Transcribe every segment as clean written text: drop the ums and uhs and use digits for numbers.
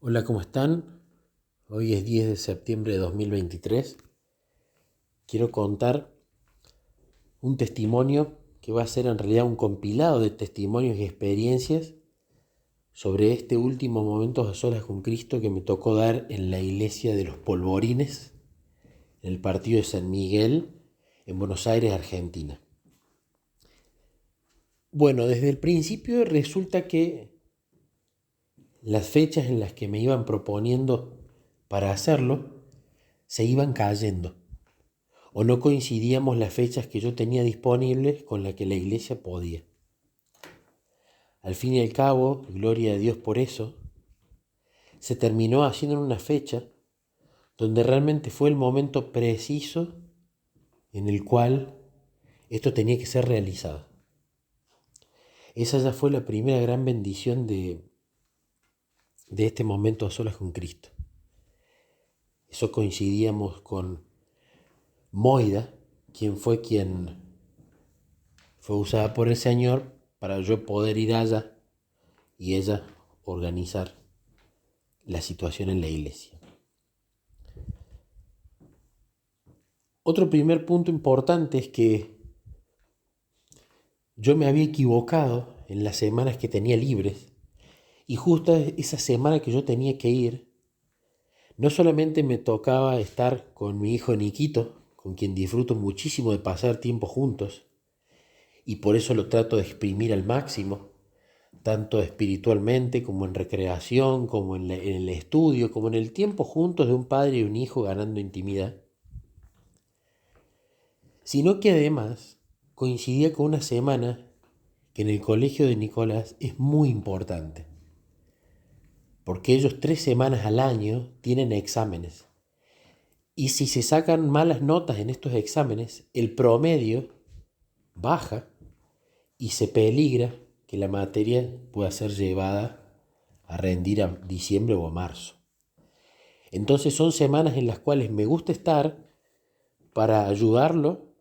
Hola, ¿cómo están? Hoy es 10 de septiembre de 2023. Quiero contar un testimonio que va a ser en realidad un compilado de testimonios y experiencias sobre este último momento a solas con Cristo que me tocó dar en la iglesia de los Polvorines, en el partido de San Miguel, en Buenos Aires, Argentina. Bueno, desde el principio resulta que las fechas en las que me iban proponiendo para hacerlo se iban cayendo, o no coincidíamos las fechas que yo tenía disponibles con las que la iglesia podía. Al fin y al cabo, gloria a Dios por eso, se terminó haciendo en una fecha donde realmente fue el momento preciso en el cual esto tenía que ser realizado. Esa ya fue la primera gran bendición de este momento a solas con Cristo. Eso coincidíamos con Moida, quien fue usada por el Señor para yo poder ir allá y ella organizar la situación en la iglesia. Otro primer punto importante es que yo me había equivocado en las semanas que tenía libres, y justo esa semana que yo tenía que ir, no solamente me tocaba estar con mi hijo Niquito, con quien disfruto muchísimo de pasar tiempo juntos, y por eso lo trato de exprimir al máximo, tanto espiritualmente como en recreación, como en el estudio, como en el tiempo juntos de un padre y un hijo ganando intimidad, sino que además coincidía con una semana que en el colegio de Nicolás es muy importante, porque ellos 3 semanas al año tienen exámenes, y si se sacan malas notas en estos exámenes, el promedio baja y se peligra que la materia pueda ser llevada a rendir a diciembre o a marzo. Entonces son semanas en las cuales me gusta estar para ayudarlo,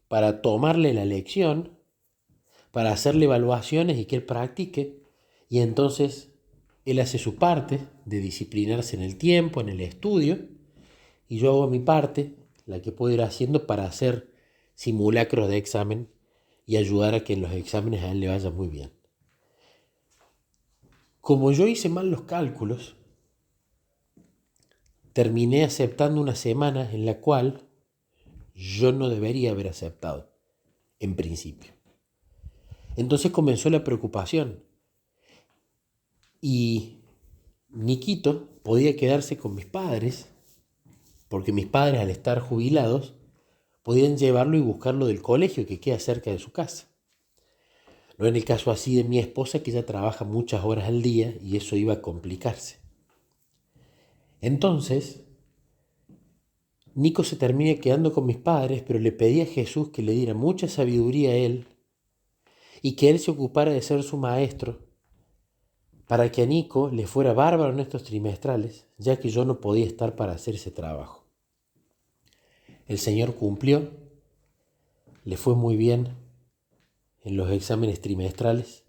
para tomarle la lección, para hacerle evaluaciones y que él practique, y entonces él hace su parte de disciplinarse en el tiempo, en el estudio, y yo hago mi parte, la que puedo ir haciendo para hacer simulacros de examen y ayudar a que en los exámenes a él le vaya muy bien. Como yo hice mal los cálculos, terminé aceptando una semana en la cual yo no debería haber aceptado, en principio. Entonces comenzó la preocupación, y Niquito podía quedarse con mis padres, porque mis padres, al estar jubilados, podían llevarlo y buscarlo del colegio que queda cerca de su casa. No en el caso así de mi esposa, que ella trabaja muchas horas al día y eso iba a complicarse. Entonces, Nico se termina quedando con mis padres, pero le pedí a Jesús que le diera mucha sabiduría a él y que él se ocupara de ser su maestro, para que a Nico le fuera bárbaro en estos trimestrales, ya que yo no podía estar para hacer ese trabajo. El Señor cumplió, le fue muy bien en los exámenes trimestrales,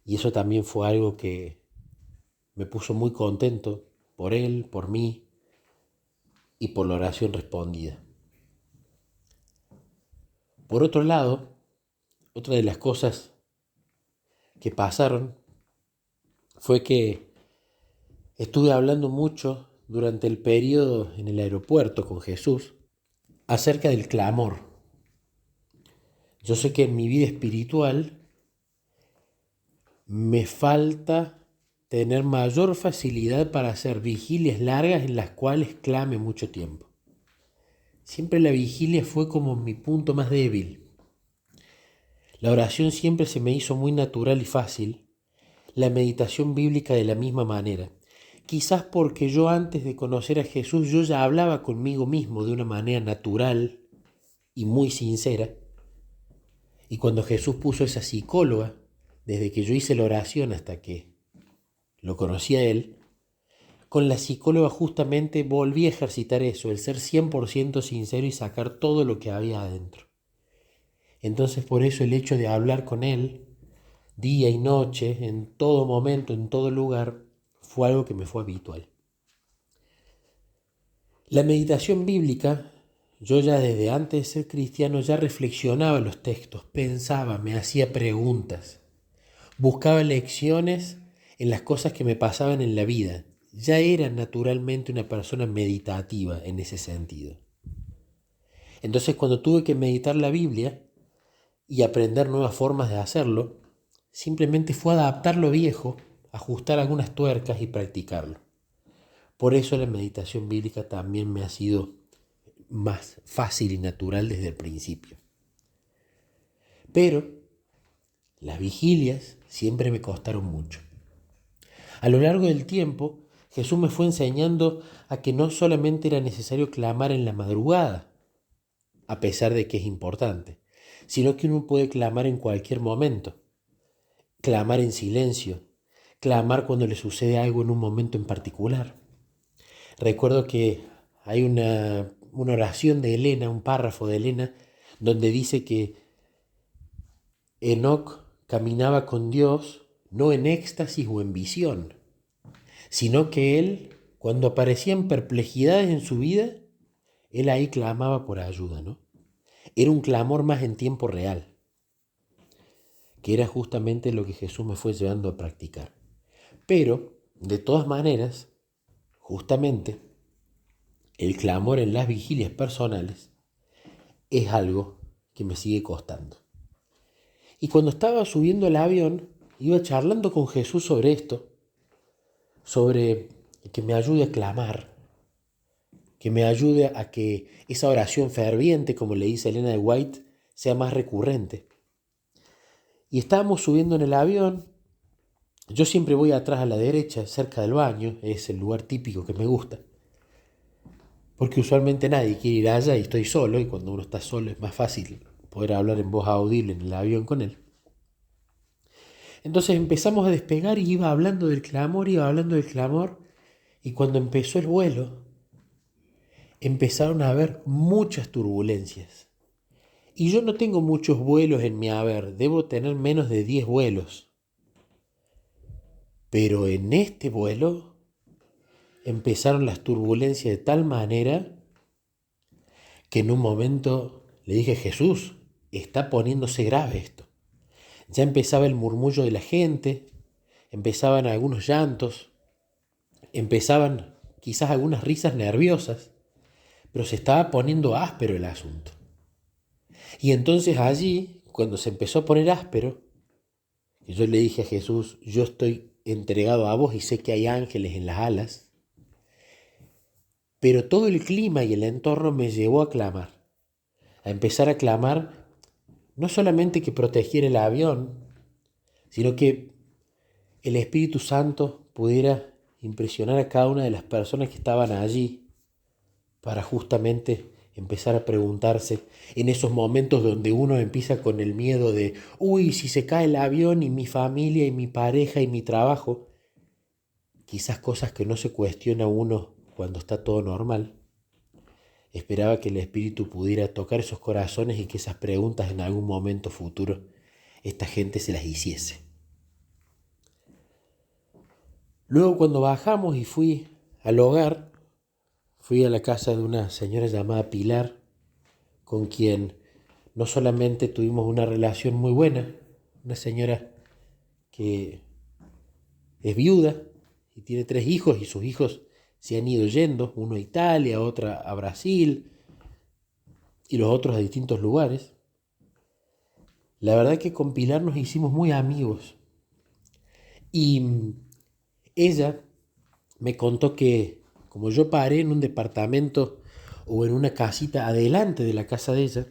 y eso también fue algo que me puso muy contento por él, por mí y por la oración respondida. Por otro lado, otra de las cosas que pasaron fue que estuve hablando mucho durante el periodo en el aeropuerto con Jesús acerca del clamor. Yo sé que en mi vida espiritual me falta tener mayor facilidad para hacer vigilias largas en las cuales clame mucho tiempo. Siempre la vigilia fue como mi punto más débil. La oración siempre se me hizo muy natural y fácil, la meditación bíblica de la misma manera. Quizás porque yo antes de conocer a Jesús yo ya hablaba conmigo mismo de una manera natural y muy sincera. Y cuando Jesús puso esa psicóloga, desde que yo hice la oración hasta que lo conocí a él, con la psicóloga justamente volví a ejercitar eso, el ser 100% sincero y sacar todo lo que había adentro. Entonces por eso el hecho de hablar con él, día y noche, en todo momento, en todo lugar, fue algo que me fue habitual. La meditación bíblica, yo ya desde antes de ser cristiano ya reflexionaba los textos, pensaba, me hacía preguntas, buscaba lecciones en las cosas que me pasaban en la vida. Ya era naturalmente una persona meditativa en ese sentido. Entonces, cuando tuve que meditar la Biblia y aprender nuevas formas de hacerlo, simplemente fue adaptar lo viejo, ajustar algunas tuercas y practicarlo. Por eso la meditación bíblica también me ha sido más fácil y natural desde el principio. Pero las vigilias siempre me costaron mucho. A lo largo del tiempo, Jesús me fue enseñando a que no solamente era necesario clamar en la madrugada, a pesar de que es importante, sino que uno puede clamar en cualquier momento, clamar en silencio, clamar cuando le sucede algo en un momento en particular. Recuerdo que hay una oración de Elena, un párrafo de Elena, donde dice que Enoc caminaba con Dios no en éxtasis o en visión, sino que él, cuando aparecían perplejidades en su vida, él ahí clamaba por ayuda, ¿no? Era un clamor más en tiempo real, que era justamente lo que Jesús me fue llevando a practicar. Pero, de todas maneras, justamente, el clamor en las vigilias personales es algo que me sigue costando. Y cuando estaba subiendo al avión, iba charlando con Jesús sobre esto, sobre que me ayude a clamar, que me ayude a que esa oración ferviente, como le dice Elena de White, sea más recurrente. Y estábamos subiendo en el avión. Yo siempre voy atrás a la derecha, cerca del baño, es el lugar típico que me gusta, porque usualmente nadie quiere ir allá y estoy solo, y cuando uno está solo es más fácil poder hablar en voz audible en el avión con él. Entonces empezamos a despegar y iba hablando del clamor, y cuando empezó el vuelo, empezaron a haber muchas turbulencias. Y yo no tengo muchos vuelos en mi haber, debo tener menos de 10 vuelos. Pero en este vuelo empezaron las turbulencias de tal manera que en un momento le dije, Jesús, está poniéndose grave esto. Ya empezaba el murmullo de la gente, empezaban algunos llantos, empezaban quizás algunas risas nerviosas, pero se estaba poniendo áspero el asunto. Y entonces allí, cuando se empezó a poner áspero, yo le dije a Jesús, yo estoy entregado a vos y sé que hay ángeles en las alas, pero todo el clima y el entorno me llevó a clamar, a empezar a clamar no solamente que protegiera el avión, sino que el Espíritu Santo pudiera impresionar a cada una de las personas que estaban allí para justamente empezar a preguntarse en esos momentos donde uno empieza con el miedo de, uy, si se cae el avión y mi familia y mi pareja y mi trabajo, quizás cosas que no se cuestiona uno cuando está todo normal. Esperaba que el Espíritu pudiera tocar esos corazones y que esas preguntas en algún momento futuro esta gente se las hiciese. Luego cuando bajamos y fui al hogar, fui a la casa de una señora llamada Pilar, con quien no solamente tuvimos una relación muy buena, una señora que es viuda y tiene 3 hijos y sus hijos se han ido yendo, uno a Italia, otra a Brasil y los otros a distintos lugares. La verdad que con Pilar nos hicimos muy amigos y ella me contó que como yo paré en un departamento o en una casita adelante de la casa de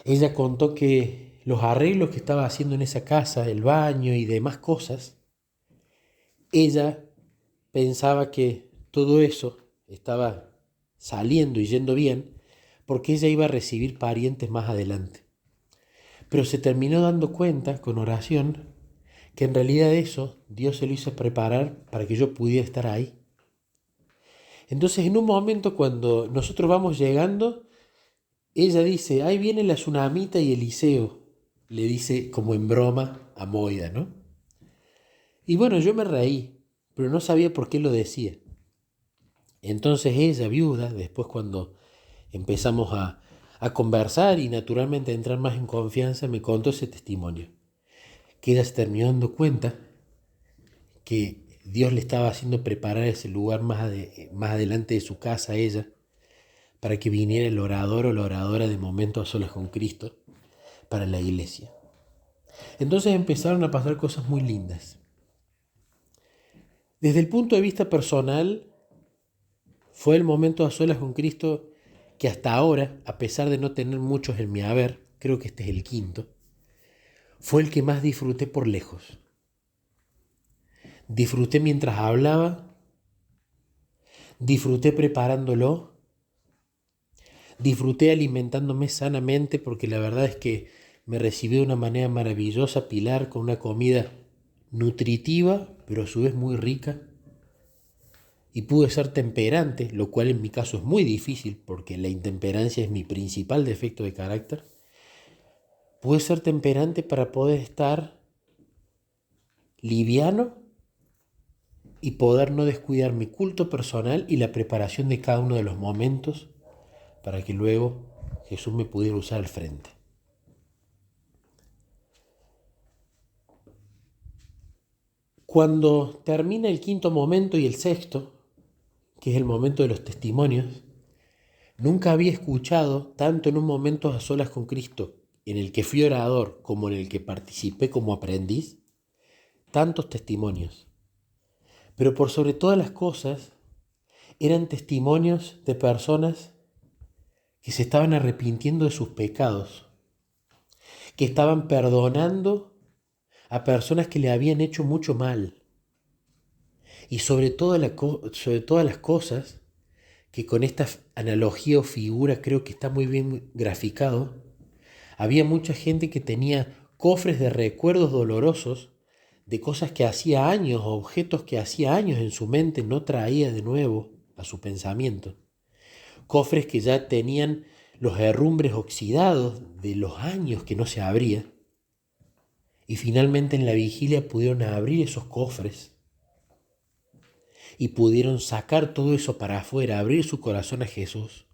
ella contó que los arreglos que estaba haciendo en esa casa, el baño y demás cosas, ella pensaba que todo eso estaba saliendo y yendo bien porque ella iba a recibir parientes más adelante. Pero se terminó dando cuenta con oración que en realidad eso Dios se lo hizo preparar para que yo pudiera estar ahí. Entonces en un momento cuando nosotros vamos llegando, ella dice, ahí viene la tsunamita y Eliseo, le dice como en broma a Moida, ¿no? Y bueno, yo me reí, pero no sabía por qué lo decía. Entonces ella, viuda, después cuando empezamos a conversar y naturalmente a entrar más en confianza, me contó ese testimonio, que ella se terminó dando cuenta que Dios le estaba haciendo preparar ese lugar más adelante de su casa a ella, para que viniera el orador o la oradora de Momentos a Solas con Cristo para la iglesia. Entonces empezaron a pasar cosas muy lindas. Desde el punto de vista personal, fue el momento a solas con Cristo que hasta ahora, a pesar de no tener muchos en mi haber, creo que este es el quinto, fue el que más disfruté por lejos. Disfruté mientras hablaba, disfruté preparándolo, disfruté alimentándome sanamente, porque la verdad es que me recibió de una manera maravillosa Pilar, con una comida nutritiva, pero a su vez muy rica. Y pude ser temperante, lo cual en mi caso es muy difícil porque la intemperancia es mi principal defecto de carácter. Pude ser temperante para poder estar liviano y poder no descuidar mi culto personal y la preparación de cada uno de los momentos para que luego Jesús me pudiera usar al frente. Cuando termina el quinto momento y el sexto, que es el momento de los testimonios, nunca había escuchado, tanto en un momento a solas con Cristo, en el que fui orador, como en el que participé como aprendiz, tantos testimonios. Pero por sobre todas las cosas, eran testimonios de personas que se estaban arrepintiendo de sus pecados, que estaban perdonando a personas que le habían hecho mucho mal. Y sobre todas las cosas, que con esta analogía o figura creo que está muy bien graficado, había mucha gente que tenía cofres de recuerdos dolorosos de cosas que hacía años, objetos que hacía años en su mente no traía de nuevo a su pensamiento. Cofres que ya tenían los herrumbres oxidados de los años que no se abría. Y finalmente en la vigilia pudieron abrir esos cofres y pudieron sacar todo eso para afuera, abrir su corazón a Jesús,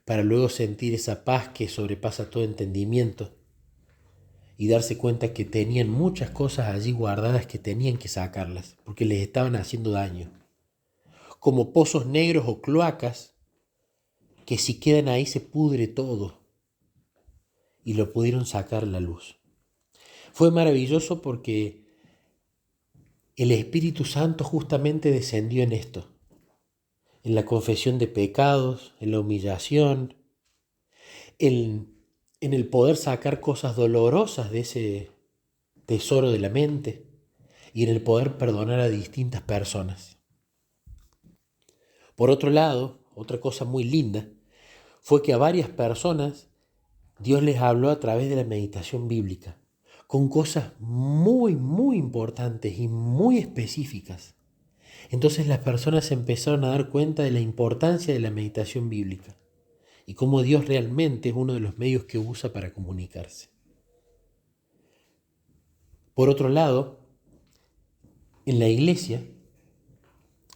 para luego sentir esa paz que sobrepasa todo entendimiento y darse cuenta que tenían muchas cosas allí guardadas que tenían que sacarlas, porque les estaban haciendo daño. Como pozos negros o cloacas, que si quedan ahí se pudre todo, y lo pudieron sacar a la luz. Fue maravilloso porque el Espíritu Santo justamente descendió en esto, en la confesión de pecados, en la humillación, en el poder sacar cosas dolorosas de ese tesoro de la mente y en el poder perdonar a distintas personas. Por otro lado, otra cosa muy linda fue que a varias personas Dios les habló a través de la meditación bíblica, con cosas muy, muy importantes y muy específicas. Entonces las personas se empezaron a dar cuenta de la importancia de la meditación bíblica y cómo Dios realmente es uno de los medios que usa para comunicarse. Por otro lado, en la iglesia,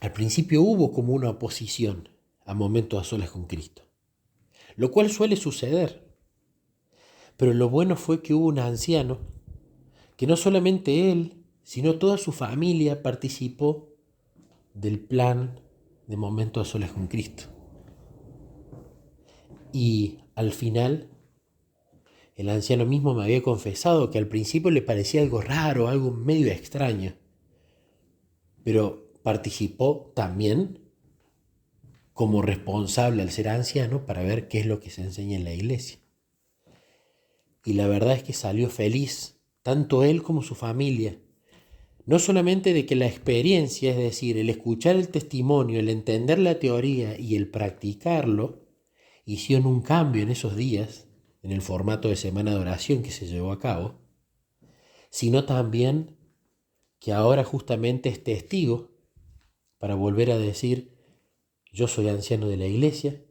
al principio hubo como una oposición a momentos a solas con Cristo, lo cual suele suceder. Pero lo bueno fue que hubo un anciano que no solamente él, sino toda su familia participó del plan de momentos a solas con Cristo. Y al final, el anciano mismo me había confesado que al principio le parecía algo raro, algo medio extraño, pero participó también como responsable al ser anciano para ver qué es lo que se enseña en la iglesia. Y la verdad es que salió feliz, tanto él como su familia. No solamente de que la experiencia, es decir, el escuchar el testimonio, el entender la teoría y el practicarlo, hicieron un cambio en esos días, en el formato de semana de oración que se llevó a cabo, sino también que ahora justamente es testigo para volver a decir: yo soy anciano de la iglesia,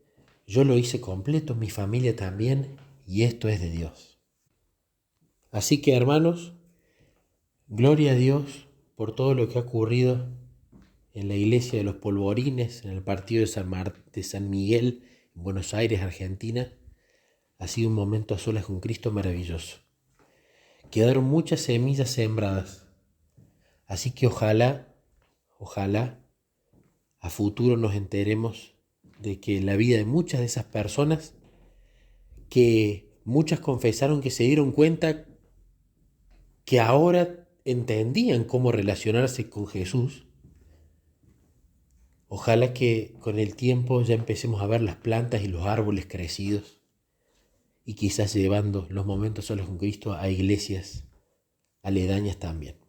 yo lo hice completo, mi familia también, y esto es de Dios. Así que, hermanos, gloria a Dios por todo lo que ha ocurrido en la iglesia de los Polvorines, en el partido de San Miguel, en Buenos Aires, Argentina. Ha sido un momento a solas con Cristo maravilloso. Quedaron muchas semillas sembradas, así que ojalá, a futuro nos enteremos de que la vida de muchas de esas personas, que muchas confesaron que se dieron cuenta que ahora entendían cómo relacionarse con Jesús, ojalá que con el tiempo ya empecemos a ver las plantas y los árboles crecidos y quizás llevando los momentos solos con Cristo a iglesias aledañas también.